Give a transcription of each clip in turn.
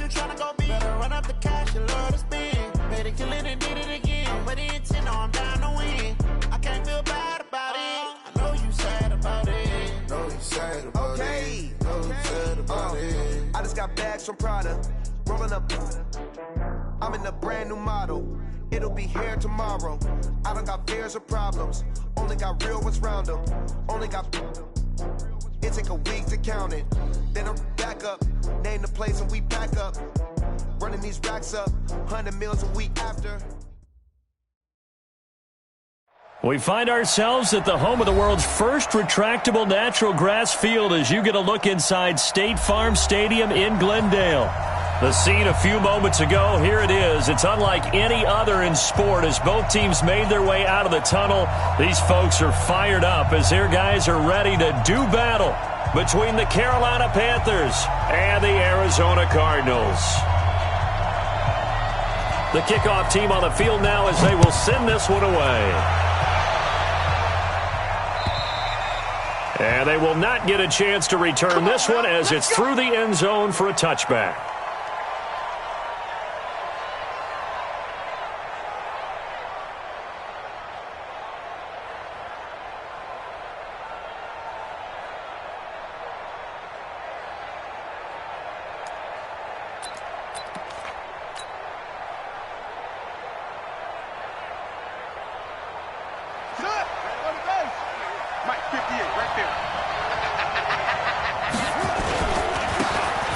you tryna go be? Better run up the cash, you love to spend. Better kill it and did it again. I'm with the intent, no, I'm down to win. I can't feel bad about it. I know you sad about it. Know you sad about it. Know you sad about it. I just got bags from Prada. Rolling up. I'm in a brand new model. It'll be here tomorrow. I don't got fears or problems. Only got real ones round them. Only got. It take a week to count it. Then I'm back up. Name the place and we back up. Running these racks up. 100 meals a week after. We find ourselves at the home of the world's first retractable natural grass field as you get a look inside State Farm Stadium in Glendale. The scene a few moments ago, here it is. It's unlike any other in sport as both teams made their way out of the tunnel. These folks are fired up as their guys are ready to do battle between the Carolina Panthers and the Arizona Cardinals. The kickoff team on the field now as they will send this one away. And they will not get a chance to return this one as it's through the end zone for a touchback.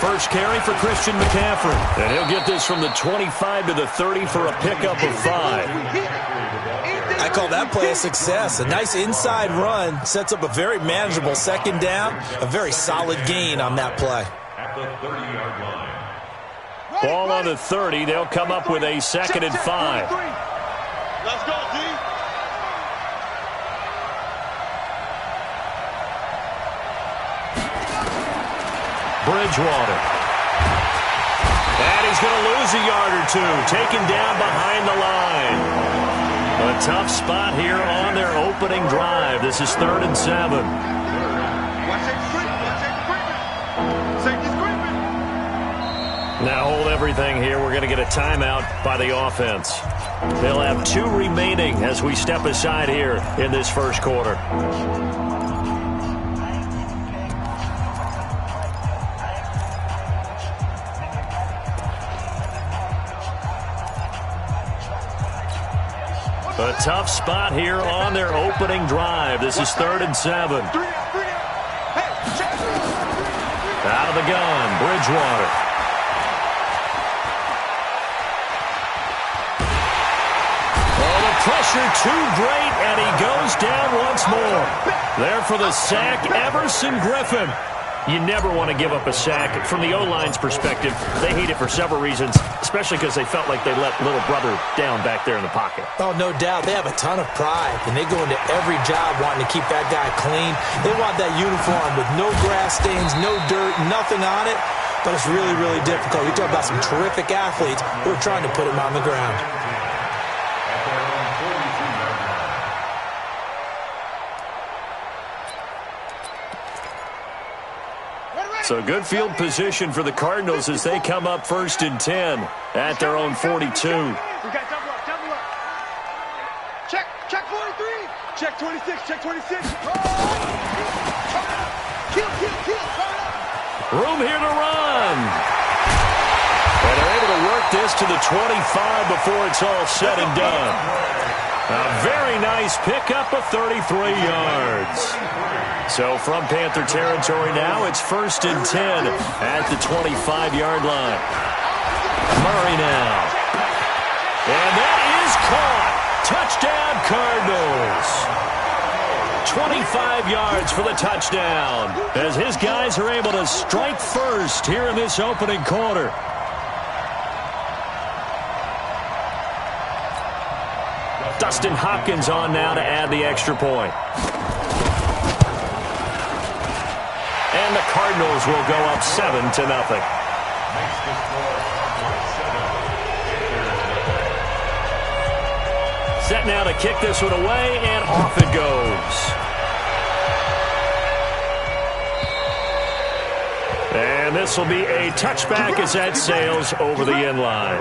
First carry for Christian McCaffrey. And he'll get this from the 25 to the 30 for a pickup of 5. I call that play a success. A nice inside run sets up a very manageable second down. A very solid gain on that play. At the 30-yard line. Ball on the 30. They'll come up with a 2nd and 5. Let's go, D. Bridgewater. And he's going to lose a yard or two. Taken down behind the line. A tough spot here on their opening drive. This is 3rd and 7. Now hold everything here. We're going to get a timeout by the offense. They'll have 2 remaining as we step aside here in this first quarter. A tough spot here on their opening drive. This is 3rd and 7. Out of the gun, Bridgewater. Oh, the pressure too great, and he goes down once more. There for the sack, Everson Griffin. You never want to give up a sack. From the O-line's perspective, they hate it for several reasons, especially because they felt like they let little brother down back there in the pocket. Oh, no doubt. They have a ton of pride, and they go into every job wanting to keep that guy clean. They want that uniform with no grass stains, no dirt, nothing on it, but it's really, really difficult. You talk about some terrific athletes who are trying to put him on the ground. So good field position for the Cardinals as they come up 1st and 10 at their own 42. We got double up. Check 43. Check 26. Check 26. Kill. Room here to run. And they're able to work this to the 25 before it's all said and done. A very nice pickup of 33 yards. So from Panther territory now, it's 1st and 10 at the 25-yard line. Murray now. And that is caught. Touchdown, Cardinals. 25 yards for the touchdown as his guys are able to strike first here in this opening quarter. Dustin Hopkins on now to add the extra point. And the Cardinals will go up 7-0. Set now to kick this one away, and off it goes. And And this will be a touchback as that sails over the end line.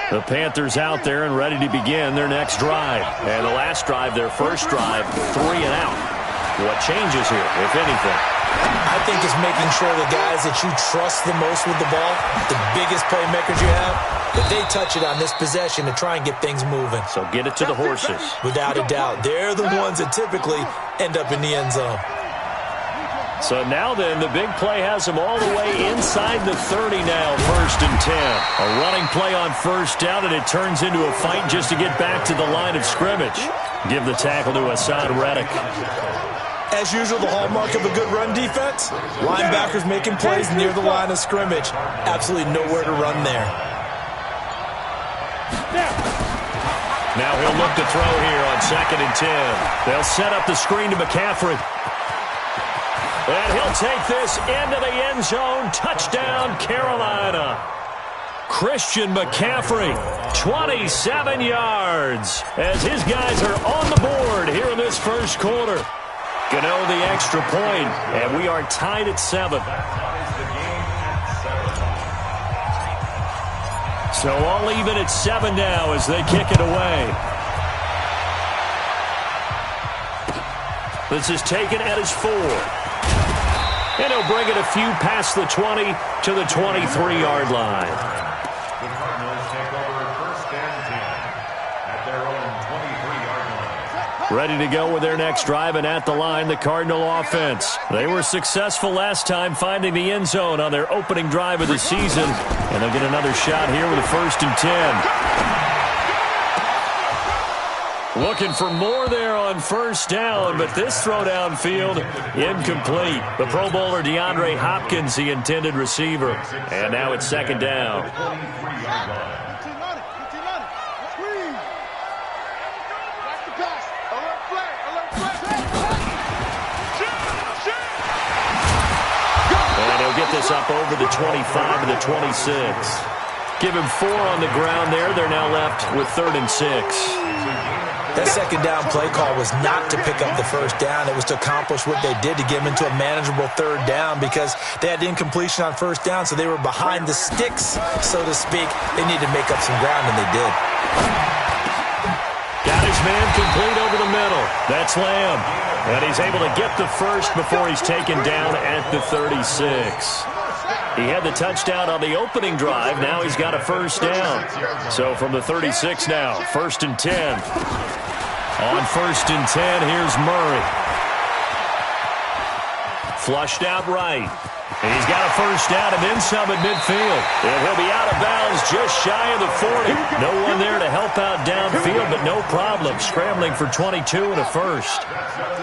The Panthers out there and ready to begin their next drive. And the last drive, their first drive, 3 and out. What changes here, if anything? I think it's making sure the guys that you trust the most with the ball, the biggest playmakers you have, that they touch it on this possession to try and get things moving. So get it to the horses. Without a doubt. They're the ones that typically end up in the end zone. So now then, the big play has them all the way inside the 30 now, 1st and 10. A running play on first down, and it turns into a fight just to get back to the line of scrimmage. Give the tackle to Hassan Reddick. As usual, the hallmark of a good run defense, linebackers making plays near the line of scrimmage. Absolutely nowhere to run there. Now he'll look to throw here on 2nd and 10. They'll set up the screen to McCaffrey. And he'll take this into the end zone. Touchdown, Carolina. Christian McCaffrey, 27 yards, as his guys are on the board here in this first quarter. Gano the extra point, and we are tied at 7. So all even at 7 now as they kick it away. This is taken at his 4. And he'll bring it a few past the 20 to the 23-yard line. The Cardinals take over 1st and 10 at their own 23-yard line. Ready to go with their next drive, and at the line, the Cardinal offense. They were successful last time finding the end zone on their opening drive of the season. And they'll get another shot here with a 1st and 10. Looking for more there on first down, but this throw downfield incomplete. The Pro Bowler DeAndre Hopkins, the intended receiver. And now it's 2nd down. And he'll get this up over the 25 and the 26. Give him 4 on the ground there. They're now left with 3rd and 6. That 2nd down play call was not to pick up the first down. It was to accomplish what they did to get them into a manageable 3rd down because they had incompletion on first down, so they were behind the sticks, so to speak. They needed to make up some ground, and they did. Got his man complete over the middle. That's Lamb. And he's able to get the first before he's taken down at the 36. He had the touchdown on the opening drive. Now he's got a first down. So from the 36 now, 1st and 10. On 1st and 10, here's Murray. Flushed out right. And he's got a first down and then some at midfield. And he'll be out of bounds just shy of the 40. No one there to help out downfield, but no problem. Scrambling for 22 and a first.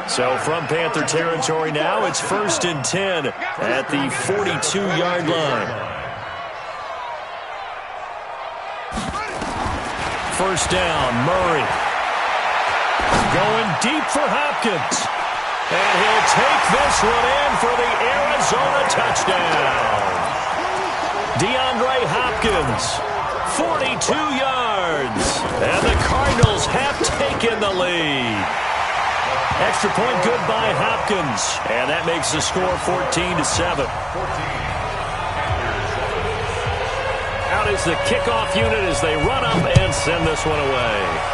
So from Panther territory now, it's 1st and 10 at the 42-yard line. First down, Murray. Going deep for Hopkins. And he'll take this one in for the Arizona touchdown. DeAndre Hopkins, 42 yards. And the Cardinals have taken the lead. Extra point good by Hopkins. And that makes the score 14-7. Out is the kickoff unit as they run up and send this one away.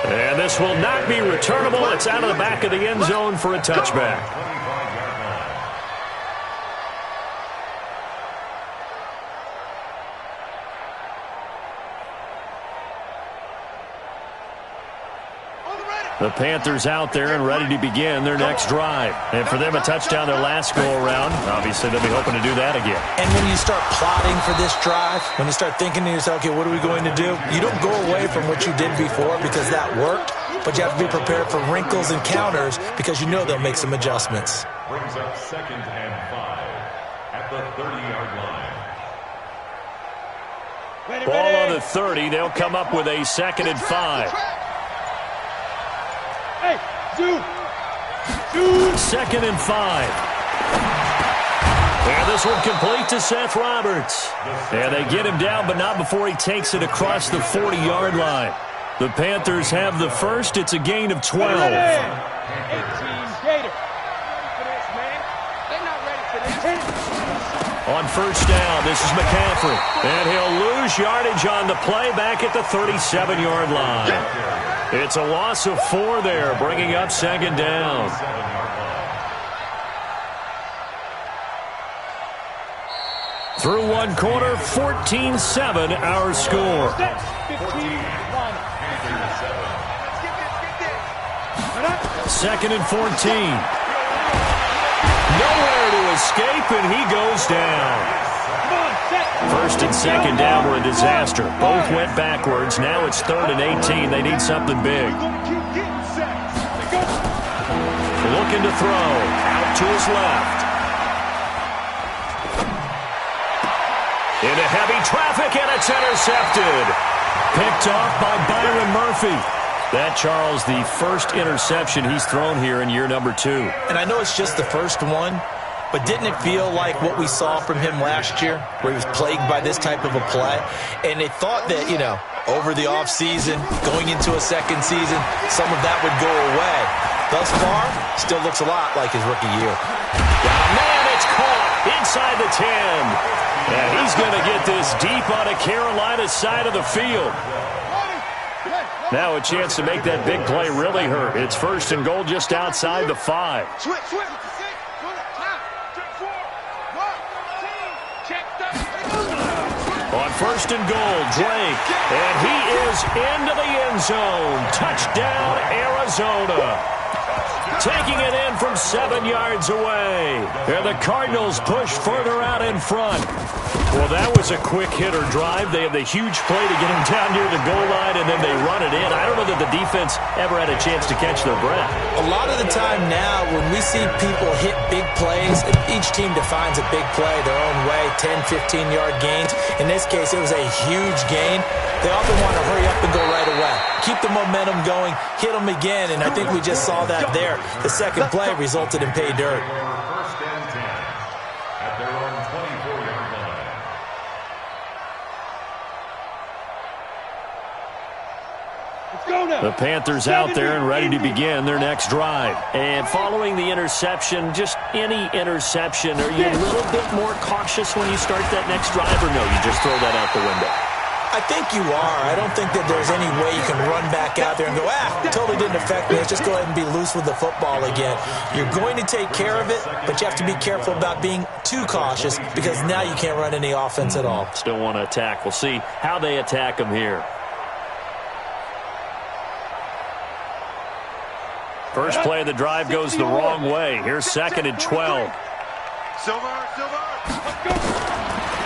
And this will not be returnable. It's out of the back of the end zone for a touchback. The Panthers out there and ready to begin their next drive. And for them, a touchdown their last go-around. Obviously, they'll be hoping to do that again. And when you start plotting for this drive, when you start thinking to yourself, okay, what are we going to do? You don't go away from what you did before because that worked, but you have to be prepared for wrinkles and counters because you know they'll make some adjustments. Brings up 2nd and 5 at the 30-yard line. Ball on the 30. They'll come up with a 2nd and 5. Hey, 2nd and 5. And this one complete to Seth Roberts. And they get him down, but not before he takes it across the 40-yard line. The Panthers have the first. It's a gain of 12. 18 Gator. On first down, this is McCaffrey. And he'll lose yardage on the play back at the 37-yard line. It's a loss of 4 there, bringing up second down. Through one quarter, 14-7 our score. Second and 14. Nowhere to escape, and he goes down. First and second down were a disaster. Both went backwards. Now it's 3rd and 18. They need something big. Looking to throw. Out to his left. Into heavy traffic, and it's intercepted. Picked off by Byron Murphy. That, Charles, the first interception he's thrown here in year number 2. And I know it's just the first one, but didn't it feel like what we saw from him last year, where he was plagued by this type of a play? And they thought that, over the offseason, going into a second season, some of that would go away. Thus far, still looks a lot like his rookie year. Oh, man, it's caught inside the 10. And he's going to get this deep on a Carolina side of the field. Now a chance to make that big play really hurt. It's first and goal just outside the 5. On first and goal, Drake. And he is into the end zone. Touchdown, Arizona. Taking it in from 7 yards away. And the Cardinals push further out in front. Well, that was a quick hitter drive. They have the huge play to get him down near the goal line, and then they run it in. I don't know that the defense ever had a chance to catch their breath. A lot of the time now, when we see people hit big plays, each team defines a big play their own way, 10, 15-yard gains. In this case, it was a huge gain. They often want to hurry up and go right away. Keep the momentum going, hit them again, and I think we just saw that there. The second play resulted in pay dirt. First and 10 at their own 24-yard line. The Panthers out there and ready to begin their next drive. And following the interception, just any interception, are you a little bit more cautious when you start that next drive, or no, you just throw that out the window? I think you are. I don't think that there's any way you can run back out there and go, totally didn't affect me. Let's just go ahead and be loose with the football again. You're going to take care of it, but you have to be careful about being too cautious because now you can't run any offense at all. Still want to attack. We'll see how they attack them here. First play of the drive goes the wrong way. Here's second and 12. Silver, let's go.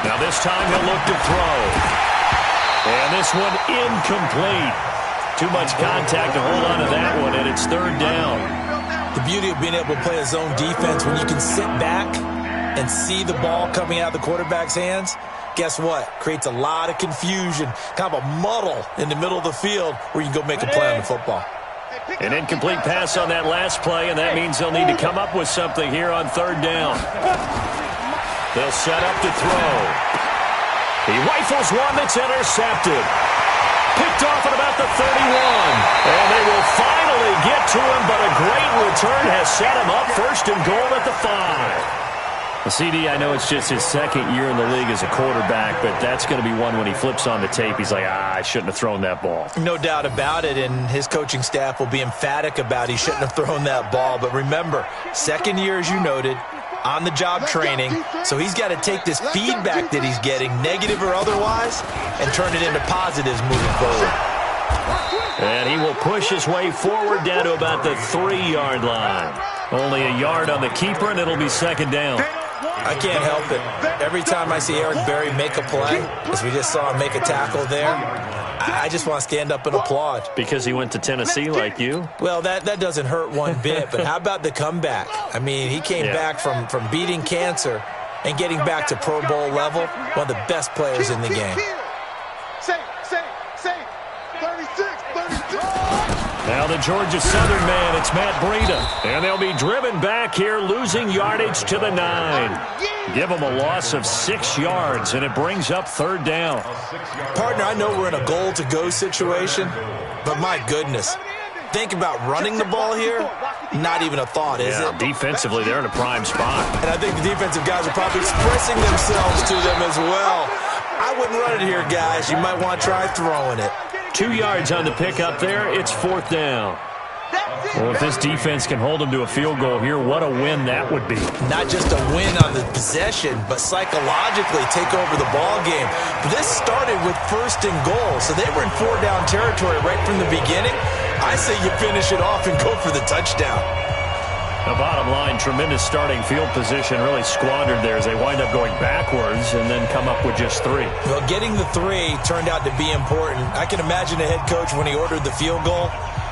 Now this time he'll look to throw. And this one incomplete. Too much contact to hold on to that one, and it's third down. The beauty of being able to play a zone defense, when you can sit back and see the ball coming out of the quarterback's hands, guess what? Creates a lot of confusion, kind of a muddle in the middle of the field where you can go make a play on the football. An incomplete pass on that last play, and that means they'll need to come up with something here on third down. They'll set up to throw. He rifles one that's intercepted. Picked off at about the 31. And they will finally get to him, but a great return has set him up first and goal at the 5. Well, CD, I know it's just his second year in the league as a quarterback, but that's going to be one when he flips on the tape. He's like, I shouldn't have thrown that ball. No doubt about it, and his coaching staff will be emphatic about he shouldn't have thrown that ball. But remember, second year, as you noted, on-the-job training, so he's got to take this feedback that he's getting, negative or otherwise, and turn it into positives moving forward. And he will push his way forward down to about the 3-yard line. Only a yard on the keeper, and it'll be second down. I can't help it. Every time I see Eric Berry make a play, as we just saw him make a tackle there, I just want to stand up and applaud. Because he went to Tennessee like you? Well, that doesn't hurt one bit, but how about the comeback? I mean, he came back from beating cancer and getting back to Pro Bowl level, one of the best players in the game. Now the Georgia Southern man, it's Matt Breida. And they'll be driven back here, losing yardage to the 9. Give them a loss of 6 yards, and it brings up 3rd down. Partner, I know we're in a goal-to-go situation, but my goodness. Think about running the ball here. Not even a thought, is it? Defensively, they're in a prime spot. And I think the defensive guys are probably expressing themselves to them as well. I wouldn't run it here, guys. You might want to try throwing it. 2 yards on the pickup there. It's 4th down. Well, if this defense can hold them to a field goal here, what a win that would be. Not just a win on the possession, but psychologically take over the ball game. This started with 1st and goal, so they were in 4-down territory right from the beginning. I say you finish it off and go for the touchdown. The bottom line, tremendous starting field position, really squandered there as they wind up going backwards and then come up with just 3. Well, getting the 3 turned out to be important. I can imagine the head coach when he ordered the field goal.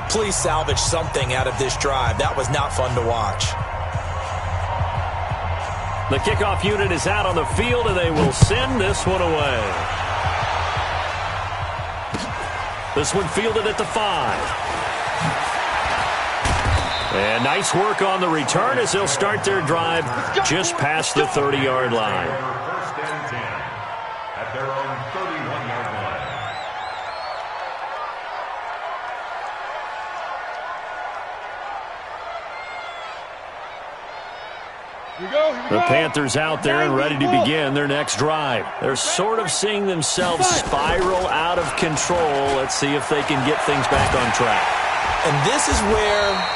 Please salvage something out of this drive. That was not fun to watch. The kickoff unit is out on the field, and they will send this one away. This one fielded at the 5. And nice work on the return as they'll start their drive just past the 30-yard line. 1st and 10 at their own 31-yard line. The Panthers out there and ready to begin their next drive. They're sort of seeing themselves spiral out of control. Let's see if they can get things back on track. And this is where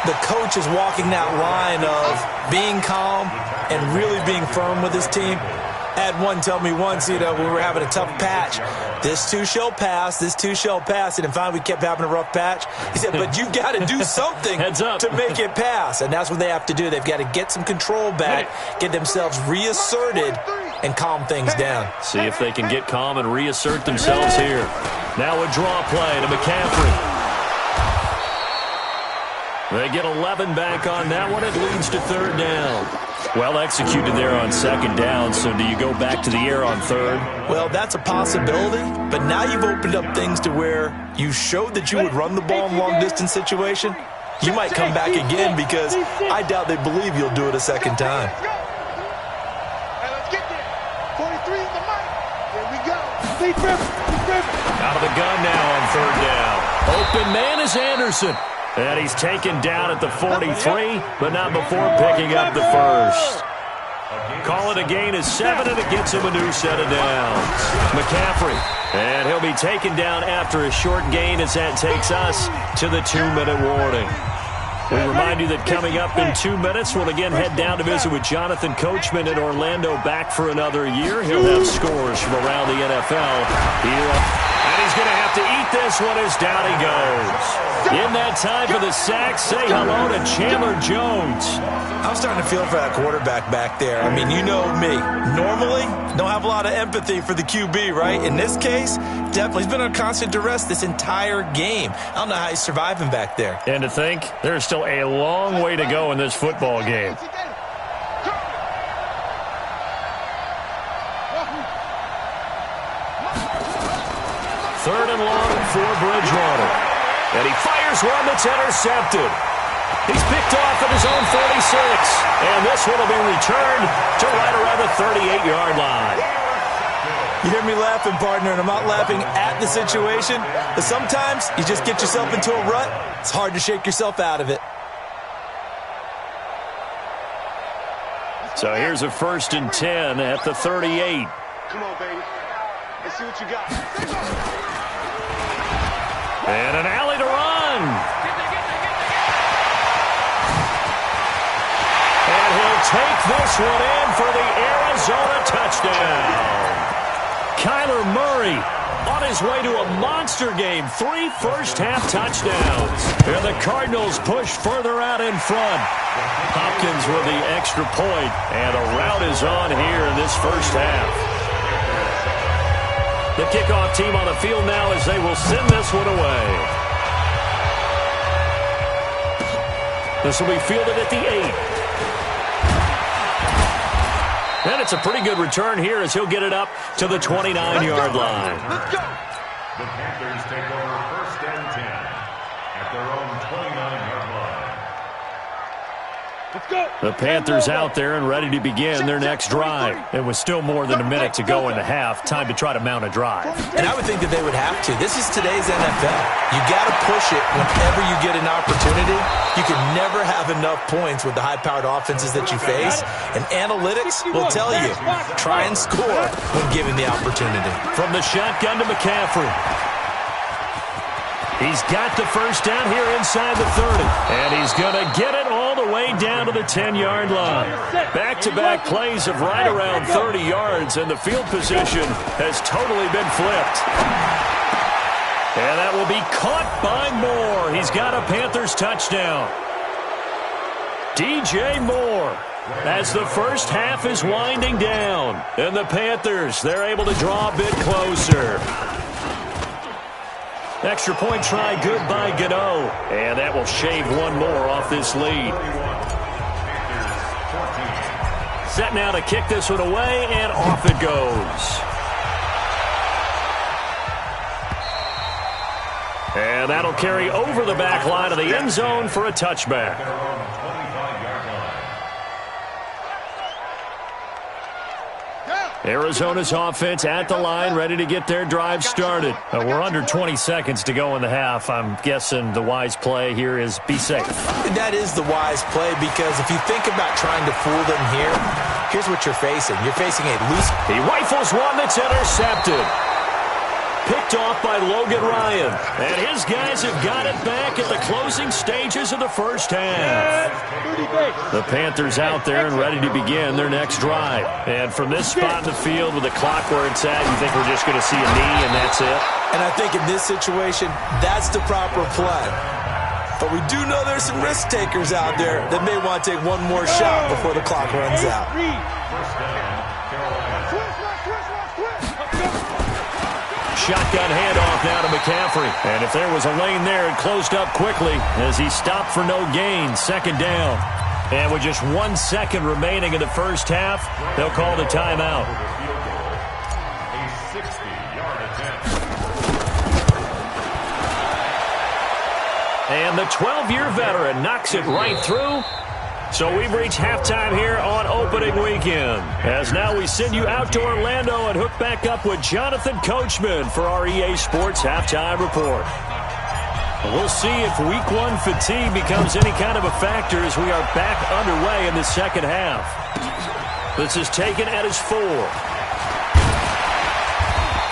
the coach is walking that line of being calm and really being firm with his team. I had one tell me once, we were having a tough patch. This too shall pass, this too shall pass. And finally we kept having a rough patch. He said, but you've got to do something to make it pass. And that's what they have to do. They've got to get some control back, get themselves reasserted, and calm things down. See if they can get calm and reassert themselves here. Now a draw play to McCaffrey. They get 11 back on that one. It leads to 3rd down. Well executed there on 2nd down, so do you go back to the air on 3rd? Well, that's a possibility, but now you've opened up things to where you showed that you would run the ball in long-distance situation. You might come back again because I doubt they believe you'll do it a 2nd time. Let's get there. 43 is the mic. Here we go. Out of the gun now on 3rd down. Open man is Anderson. And he's taken down at the 43, but not before picking up the 1st. Call it a gain of 7, and it gets him a new set of downs. McCaffrey, and he'll be taken down after a short gain as that takes us to the 2-minute warning. We remind you that coming up in 2 minutes, we'll again head down to visit with Jonathan Coachman in Orlando, back for another year. He'll have scores from around the NFL here. And he's going to have to eat this one as down he goes. In that time for the sack, say hello to Chandler Jones. I'm starting to feel for that quarterback back there. I mean, you know me. Normally, don't have a lot of empathy for the QB, right? In this case, definitely. He's been under constant duress this entire game. I don't know how he's surviving back there. And to think, there's still a long way to go in this football game. Third and long for Bridgewater. And he fires one that's intercepted. He's picked off at his own 46. And this one will be returned to right around the 38-yard line. You hear me laughing, partner, and I'm not laughing at the situation. But sometimes you just get yourself into a rut. It's hard to shake yourself out of it. So here's a 1st and 10 at the 38. Come on, baby. Let's see what you got. And an alley to run. And he'll take this one in for the Arizona touchdown. Kyler Murray on his way to a monster game. 3 first-half touchdowns. And the Cardinals push further out in front. Hopkins with the extra point. And a rout is on here in this first half. The kickoff team on the field now as they will send this one away. This will be fielded at the 8. And it's a pretty good return here as he'll get it up to the 29-yard line. The Panthers take over 1st and 10 at their own 29-yard line. Let's go. The Panthers out there and ready to begin their next drive. It was still more than a minute to go in the half. Time to try to mount a drive. And I would think that they would have to. This is today's NFL. You got to push it whenever you get an opportunity. You can never have enough points with the high-powered offenses that you face. And analytics will tell you, try and score when given the opportunity. From the shotgun to McCaffrey. He's got the first down here inside the 30. And he's going to get it all the way down to the 10-yard line. Back-to-back plays of right around 30 yards, and the field position has totally been flipped. And that will be caught by Moore. He's got a Panthers touchdown. DJ Moore, as the first half is winding down. And the Panthers, they're able to draw a bit closer. Extra point try good by Gano. And that will shave one more off this lead. Set now to kick this one away, and off it goes. And that'll carry over the back line of the end zone for a touchback. Arizona's offense at the line, ready to get their drive started. We're under 20 seconds to go in the half. I'm guessing the wise play here is be safe. That is the wise play, because if you think about trying to fool them here, here's what you're facing. You're facing a loose. He rifles one that's intercepted. Picked off by Logan Ryan. And his guys have got it back at the closing stages of the first half. The Panthers out there and ready to begin their next drive. And from this spot in the field with the clock where it's at, you think we're just going to see a knee and that's it? And I think in this situation, that's the proper play. But we do know there's some risk takers out there that may want to take one more shot before the clock runs out. Shotgun handoff now to McCaffrey. And if there was a lane there, it closed up quickly as he stopped for no gain. Second down. And with just 1 second remaining in the first half, they'll call the timeout. A 60-yard attempt. And the 12-year veteran knocks it right through. So we've reached halftime here on opening weekend. As now we send you out to Orlando and hook back up with Jonathan Coachman for our EA Sports Halftime Report. We'll see if Week 1 fatigue becomes any kind of a factor as we are back underway in the second half. This is taken at his 4.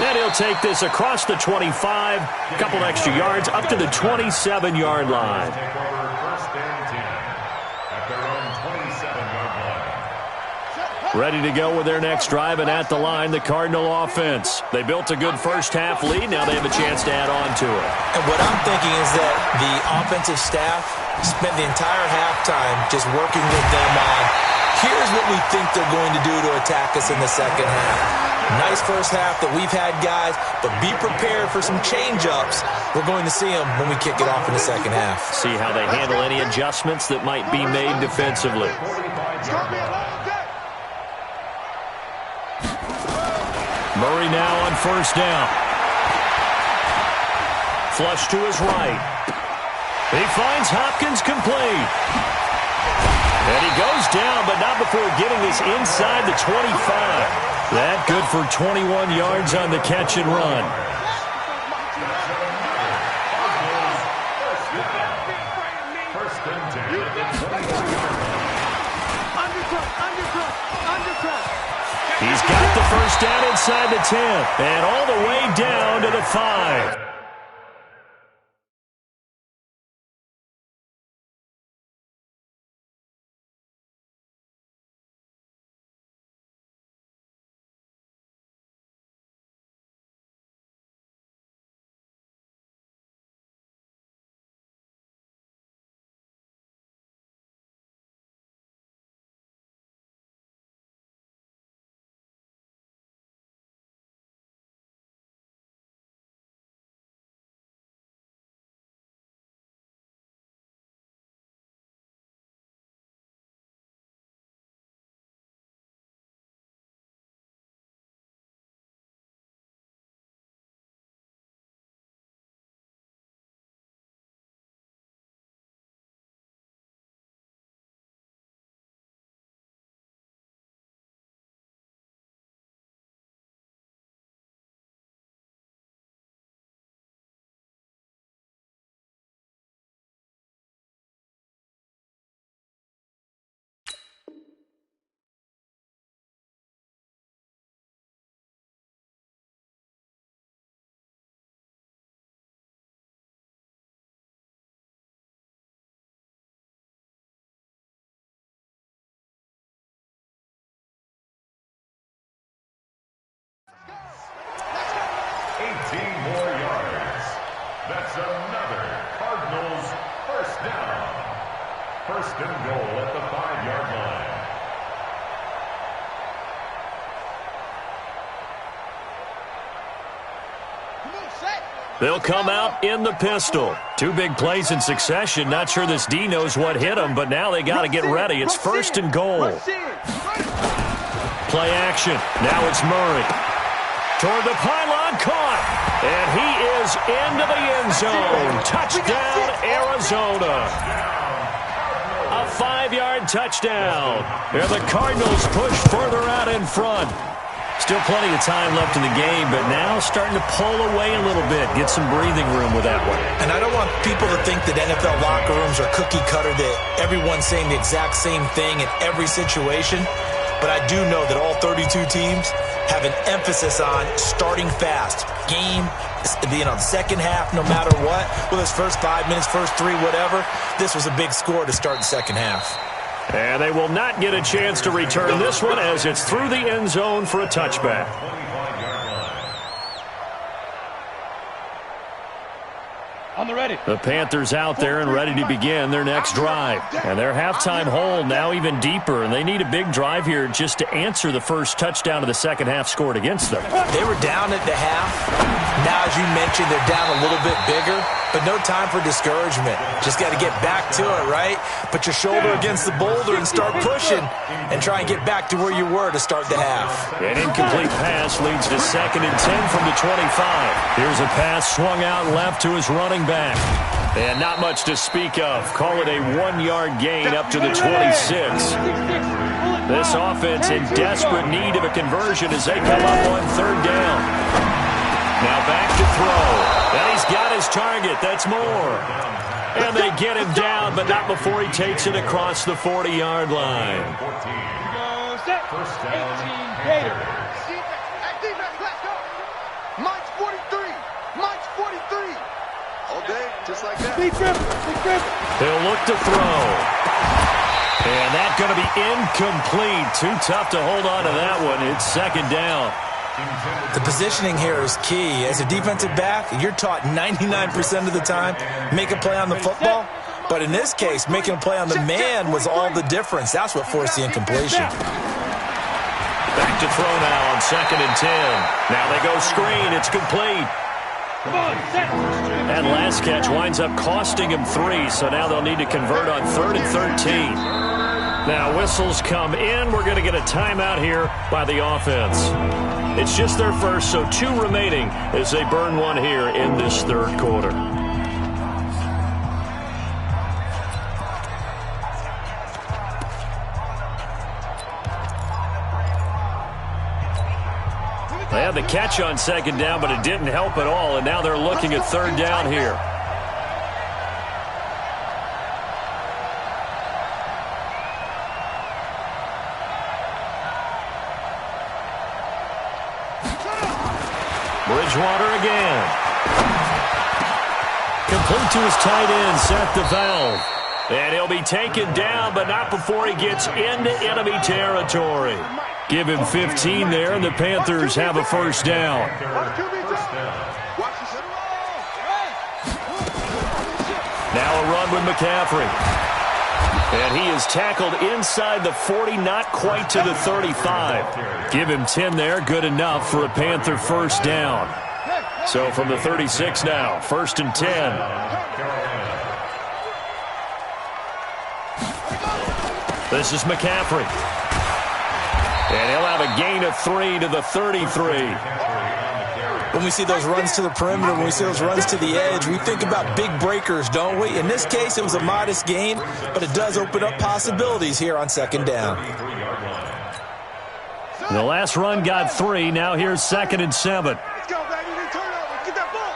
And he'll take this across the 25, a couple extra yards, up to the 27-yard line. Ready to go with their next drive, and at the line, the Cardinal offense. They built a good first half lead. Now they have a chance to add on to it. And what I'm thinking is that the offensive staff spent the entire halftime just working with them on, here's what we think they're going to do to attack us in the second half. Nice first half that we've had, guys, but be prepared for some change-ups. We're going to see them when we kick it off in the second half. See how they handle any adjustments that might be made defensively. Murray now on first down. Flush to his right. He finds Hopkins complete. And he goes down, but not before getting this inside the 25. That good for 21 yards on the catch and run. He's got the first down inside the 10 and all the way down to the 5. That's another Cardinals first down. First and goal at the 5-yard line. They'll come out in the pistol. 2 big plays in succession. Not sure this D knows what hit him, but now they got to get ready. It's first and goal. Play action. Now it's Murray. Toward the pylon, caught. And he is into the end zone. Touchdown, Arizona. A 5-yard touchdown. There the Cardinals push further out in front. Still plenty of time left in the game, but now starting to pull away a little bit. Get some breathing room with that one. And I don't want people to think that NFL locker rooms are cookie cutter, that everyone's saying the exact same thing in every situation. But I do know that all 32 teams have an emphasis on starting fast. Game, the second half, no matter what. Whether it's first 5 minutes, first 3, whatever. This was a big score to start the second half. And they will not get a chance to return this one as it's through the end zone for a touchback. On the ready. The Panthers out there and ready to begin their next drive. And their halftime hole now even deeper, and they need a big drive here just to answer the first touchdown of the second half scored against them. They were down at the half. Now, as you mentioned, they're down a little bit bigger, but no time for discouragement. Just got to get back to it, right? Put your shoulder against the boulder and start pushing and try and get back to where you were to start the half. An incomplete pass leads to 2nd and 10 from the 25. Here's a pass swung out left to his running back. And not much to speak of. Call it a 1-yard gain up to the 26. This offense in desperate need of a conversion as they come up on 3rd down. Now back to throw. And he's got his target. That's more. And they get him down, but not before he takes it across the 40-yard line. First down, 18 Gators. Defense, let's go. Mike's 43. Mike's 43. All day, just like that. Big grip. He'll look to throw. And that's going to be incomplete. Too tough to hold on to that one. It's 2nd down. The positioning here is key. As a defensive back, you're taught 99% of the time, make a play on the football. But in this case, making a play on the man was all the difference. That's what forced the incompletion. Back to throw now on 2nd and 10. Now they go screen. It's complete. That last catch winds up costing him 3, so now they'll need to convert on 3rd and 13. Now whistles come in. We're going to get a timeout here by the offense. It's just their first, so 2 remaining as they burn one here in this 3rd quarter. They had the catch on 2nd down, but it didn't help at all, and now they're looking at 3rd down here. Bridgewater again. Complete to his tight end, Seth DeValve. And he'll be taken down, but not before he gets into enemy territory. Give him 15 there, and the Panthers have a first down. Now a run with McCaffrey. And he is tackled inside the 40, not quite to the 35. Give him 10 there, good enough for a Panther first down. So from the 36 now, 1st and 10. This is McCaffrey. And he'll have a gain of 3 to the 33. When we see those runs to the perimeter, when we see those runs to the edge, we think about big breakers, don't we? In this case, it was a modest gain, but it does open up possibilities here on 2nd down. The last run got 3. Now here's 2nd and 7. Let's go, baby. Turnover. Get that ball.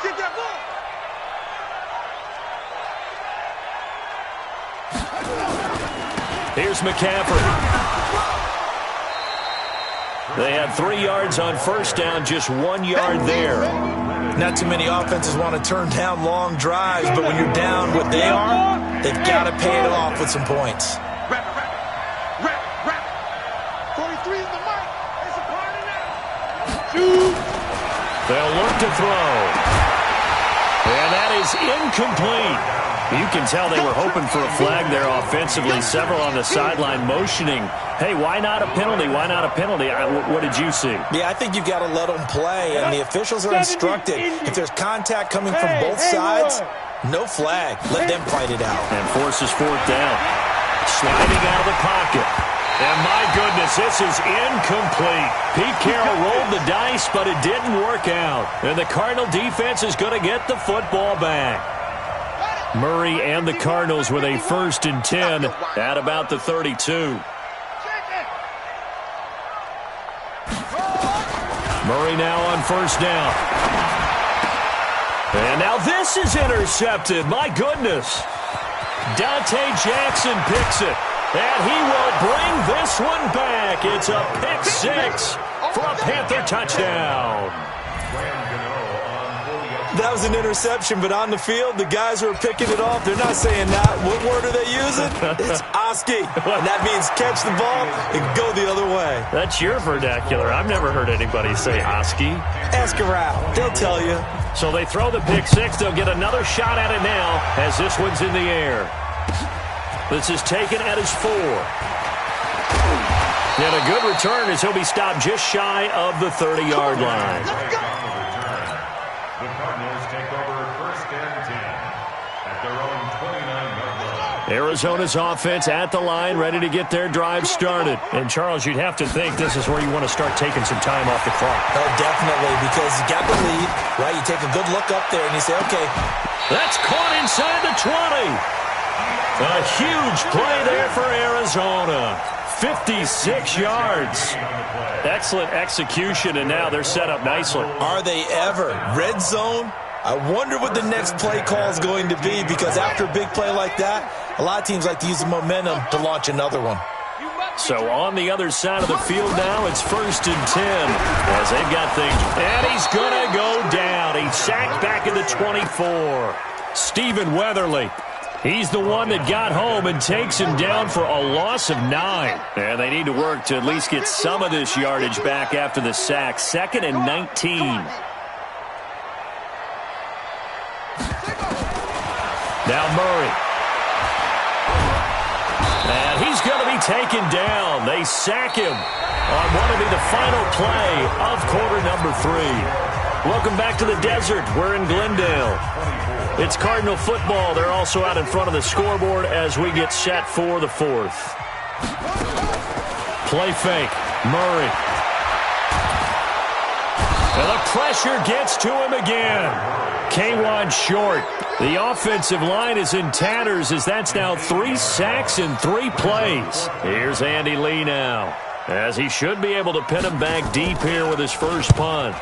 Get that ball. Here's McCaffrey. They had 3 yards on first down, just 1 yard there. Not too many offenses want to turn down long drives, but when you're down what they are, they've got to pay it off with some points. Rap. 43 is the mark. It's a party now. Shoot. They'll look to throw. And that is incomplete. You can tell they were hoping for a flag there offensively. Several on the sideline motioning, hey, why not a penalty? Why not a penalty? What did you see? Yeah, I think you've got to let them play, and the officials are instructed. If there's contact coming from both sides, no flag. Let them fight it out. And forces fourth down. Sliding out of the pocket. And my goodness, this is incomplete. Pete Carroll rolled the dice, but it didn't work out. And the Cardinal defense is going to get the football back. Murray and the Cardinals with a 1st and 10 at about the 32. Murray now on 1st down. And now this is intercepted. My goodness. Dante Jackson picks it. And he will bring this one back. It's a pick 6 for a Panther touchdown. That was an interception, but on the field, the guys who are picking it off, they're not saying that. What word are they using? It's Oski. And that means catch the ball and go the other way. That's your vernacular. I've never heard anybody say Oski. Ask around. They'll tell you. So they throw the pick 6. They'll get another shot at it now as this one's in the air. This is taken at his 4. And a good return as he'll be stopped just shy of the 30-yard line. The Cardinals take over 1st and 10 at their own 29-yard line. Arizona's offense at the line, ready to get their drive started. And, Charles, you'd have to think this is where you want to start taking some time off the clock. Oh, definitely, because you got the lead, right? You take a good look up there and you say, okay. That's caught inside the 20. A huge play there for Arizona. 56 yards. Excellent execution, and now they're set up nicely. Are they ever? Red zone? I wonder what the next play call is going to be, because after a big play like that, a lot of teams like to use the momentum to launch another one. So on the other side of the field now, it's 1st and 10 as they've got things. And he's going to go down. He's sacked back at the 24. Stephen Weatherly. He's the one that got home and takes him down for a loss of 9. And they need to work to at least get some of this yardage back after the sack. 2nd and 19. Now Murray. And he's going to be taken down. They sack him on what will be the final play of quarter number 3. Welcome back to the desert. We're in Glendale. It's Cardinal football. They're also out in front of the scoreboard as we get set for the 4th. Play fake. Murray. And the pressure gets to him again. K1 short. The offensive line is in tatters as that's now 3 sacks in 3 plays. Here's Andy Lee now, as he should be able to pin him back deep here with his first punt.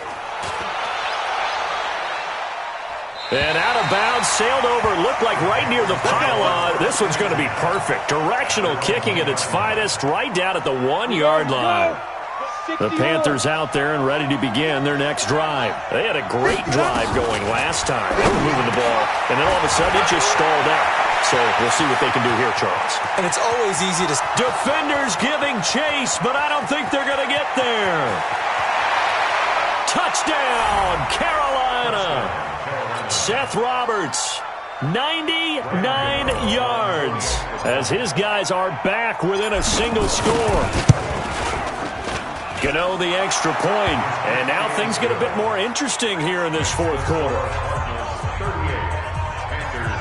And out of bounds, sailed over, looked like right near the pylon. This one's going to be perfect. Directional kicking at its finest, right down at the 1-yard line. The Panthers out there and ready to begin their next drive. They had a great drive going last time. They were moving the ball, and then all of a sudden it just stalled out. So we'll see what they can do here, Charles. And it's always easy to... Defenders giving chase, but I don't think they're going to get there. Touchdown, Carolina. Seth Roberts, 99 yards, as his guys are back within a single score. Gano the extra point, and now things get a bit more interesting here in this 4th quarter. 38, Panthers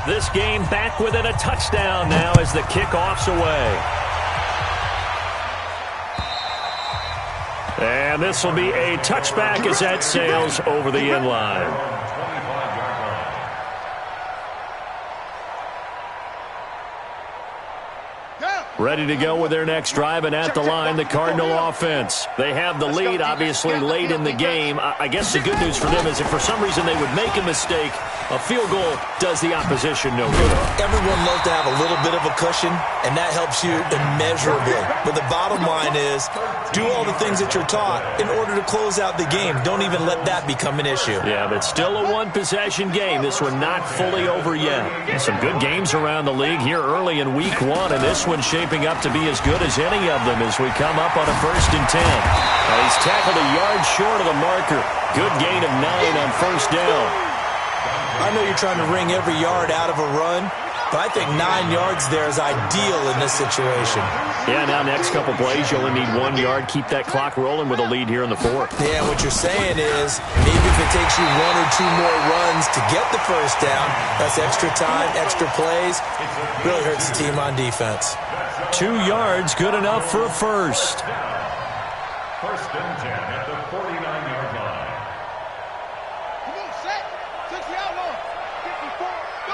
31. This game back within a touchdown now as the kickoff's away. And this will be a touchback as that sails over the end line. Ready to go with their next drive, and at the line, the Cardinal offense. They have the lead, obviously, late in the game. I guess the good news for them is if for some reason they would make a mistake, a field goal does the opposition no good. Everyone loves to have a little bit of a cushion, and that helps you immeasurably. But the bottom line is, do all the things that you're taught in order to close out the game. Don't even let that become an issue. Yeah, but still a one-possession game. This one not fully over yet. Some good games around the league here early in week 1, and this one shaped shaping up to be as good as any of them as we come up on a 1st and 10. He's tackled a yard short of the marker. Good gain of 9 on 1st down. I know you're trying to wring every yard out of a run, but I think 9 yards there is ideal in this situation. Yeah, now next couple plays, you only need 1 yard. Keep that clock rolling with a lead here in the 4th. Yeah, what you're saying is maybe if it takes you 1 or 2 more runs to get the 1st down, that's extra time, extra plays. Really hurts the team on defense. 2 yards, good enough for a 1st. 1st and 10 at the 49-yard line. Come on, set. 60 out long. 54. Go.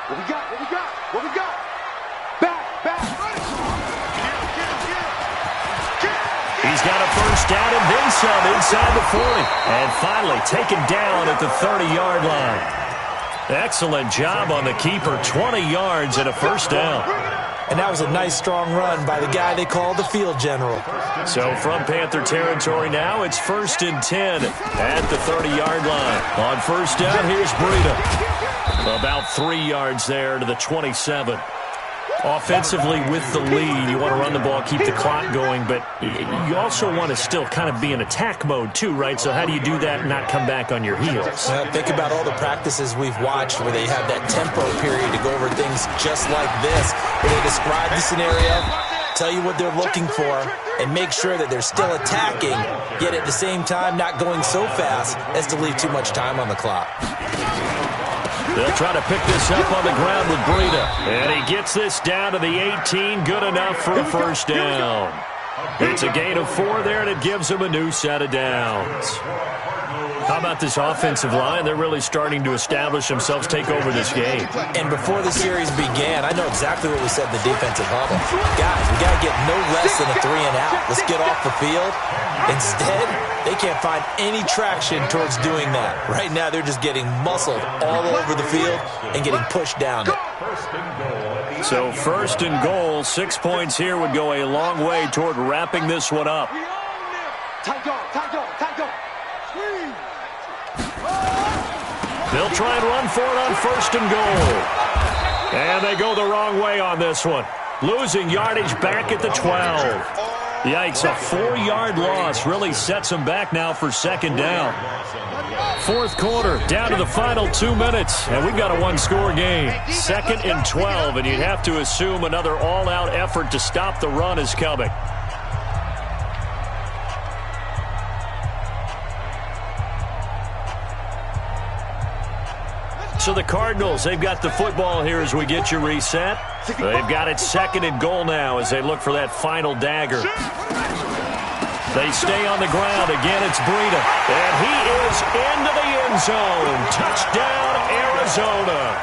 What we got? What we got? Back. He's got a 1st down and then some inside the 40. And finally taken down at the 30-yard line. Excellent job on the keeper. 20 yards and a 1st down. And that was a nice, strong run by the guy they call the field general. So from Panther territory now, it's 1st and 10 at the 30-yard line. On 1st down, here's Breida. About 3 yards there to the 27. Offensively with the lead, you want to run the ball, keep the clock going, but you also want to still kind of be in attack mode too, right? So how do you do that and not come back on your heels? Think about all the practices we've watched where they have that tempo period to go over things just like this, where they describe the scenario, tell you what they're looking for, and make sure that they're still attacking, yet at the same time not going so fast as to leave too much time on the clock. They'll try to pick this up on the ground with Breida. And he gets this down to the 18. Good enough for a 1st down. It's a gain of 4 there, and it gives him a new set of downs. How about this offensive line? They're really starting to establish themselves, take over this game. And before the series began, I know exactly what we said in the defensive huddle. Guys, we got to get no less than a 3 and out. Let's get off the field. Instead, they can't find any traction towards doing that. Right now, they're just getting muscled all over the field and getting pushed down it. So 1st and goal, 6 points here would go a long way toward wrapping this one up. Tight dog. Squeeze. They'll try and run for it on 1st and goal. And they go the wrong way on this one. Losing yardage back at the 12. Yikes, a 4-yard loss really sets them back now for 2nd down. 4th quarter, down to the final 2 minutes, and we've got a 1-score game. 2nd and 12, and you'd have to assume another all-out effort to stop the run is coming. So the Cardinals, they've got the football here as we get you reset. They've got it 2nd and goal now as they look for that final dagger. They stay on the ground. Again, it's Breida. And he is into the end zone. Touchdown, Arizona.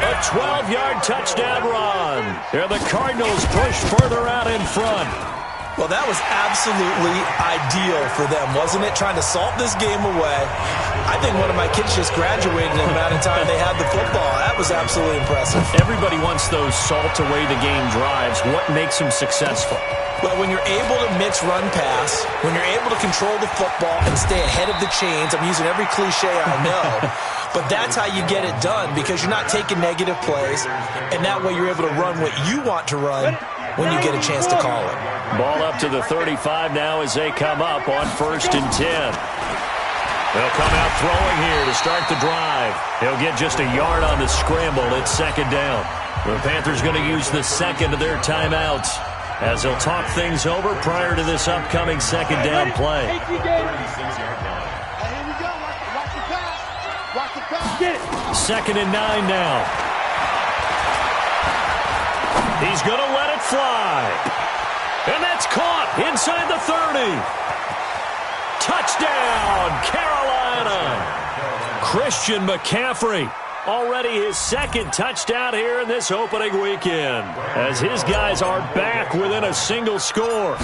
A 12-yard touchdown run. And the Cardinals push further out in front. Well, that was absolutely ideal for them, wasn't it? Trying to salt this game away. I think one of my kids just graduated in the amount of time they had the football. That was absolutely impressive. Everybody wants those salt-away-the-game drives. What makes them successful? Well, when you're able to mix run pass, when you're able to control the football and stay ahead of the chains, I'm using every cliche I know, but that's how you get it done because you're not taking negative plays, and that way you're able to run what you want to run when you get a chance to call it. Ball up to the 35 now as they come up on 1st and 10. They'll come out throwing here to start the drive. He'll get just a yard on the scramble. It's 2nd down. The Panthers going to use the 2nd of their timeouts as they'll talk things over prior to this upcoming 2nd down play. 2nd and 9 now. He's going to let it fly. And that's caught inside the 30. Touchdown, Carolina. Christian McCaffrey. Already his 2nd touchdown here in this opening weekend. As his guys are back within a single score.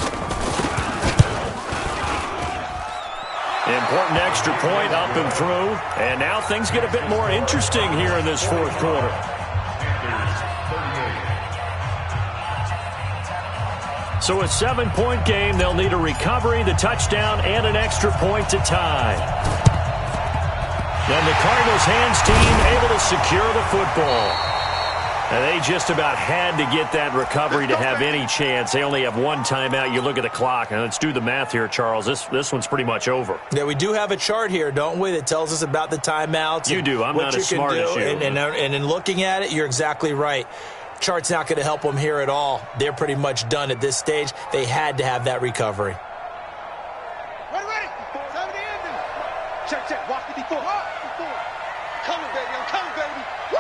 Important extra point up and through. And now things get a bit more interesting here in this 4th quarter. So a 7-point game, they'll need a recovery, the touchdown, and an extra point to tie. Then the Cardinals' hands team able to secure the football. And they just about had to get that recovery to have any chance. They only have one timeout. You look at the clock, and let's do the math here, Charles. This one's pretty much over. Yeah, we do have a chart here, don't we, that tells us about the timeouts. You do. I'm not as smart as you. And in looking at it, you're exactly right. Chart's not going to help them here at all. They're pretty much done at this stage. They had to have that recovery. Ready. Check. Walk 54. Coming, baby. I'm coming, baby. Woo!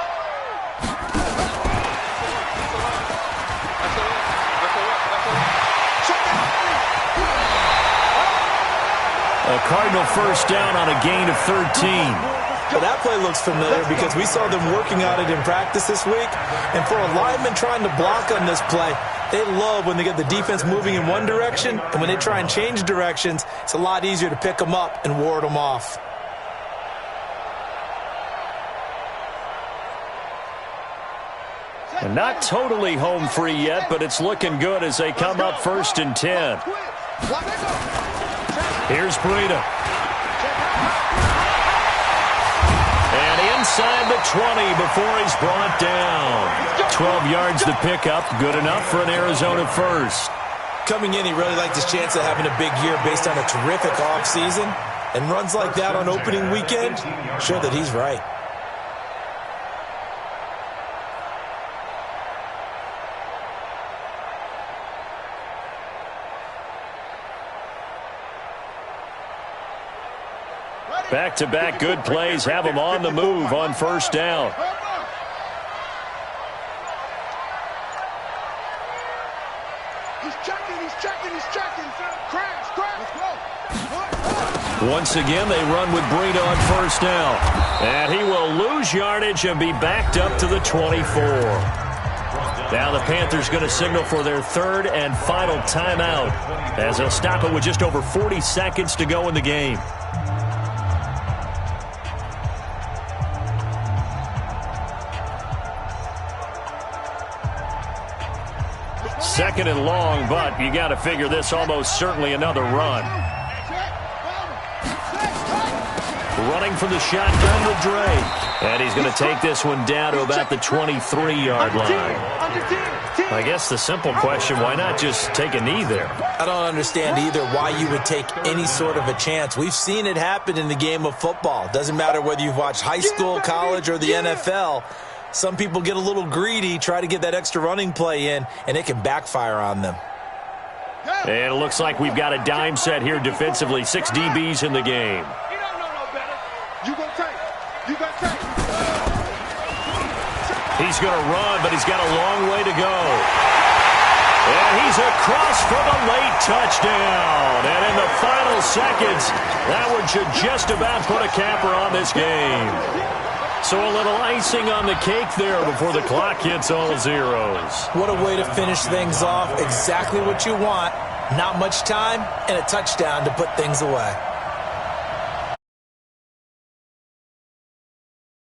A Cardinal first down on a gain of 13. But that play looks familiar because we saw them working on it in practice this week. And for a lineman trying to block on this play, they love when they get the defense moving in one direction. And when they try and change directions, it's a lot easier to pick them up and ward them off. And not totally home free yet, but it's looking good as they come up 1st and 10. Here's Breida. And inside the 20 before he's brought down. 12 yards to pick up. Good enough for an Arizona first. Coming in, he really liked his chance of having a big year based on a terrific offseason. And runs like that on opening weekend show that he's right. Back-to-back good plays have them on the move on first down. He's checking. Crash. Once again, they run with Breida on first down. And he will lose yardage and be backed up to the 24. Now the Panthers going to signal for their third and final timeout as they'll stop it with just over 40 seconds to go in the game. Second and long, but you got to figure this almost certainly another run. Running from the shotgun with Dre. And he's going to take this one down to about the 23-yard line. I guess the simple question, why not just take a knee there? I don't understand either why you would take any sort of a chance. We've seen it happen in the game of football. Doesn't matter whether you've watched high school, college, or the NFL. Some people get a little greedy, try to get that extra running play in, and it can backfire on them. And it looks like we've got a dime set here defensively. 6 DBs in the game. He's going to run, but he's got a long way to go. And he's across for the late touchdown. And in the final seconds, that one should just about put a capper on this game. So a little icing on the cake there before the clock hits all zeros. What a way to finish things off. Exactly what you want. Not much time and a touchdown to put things away.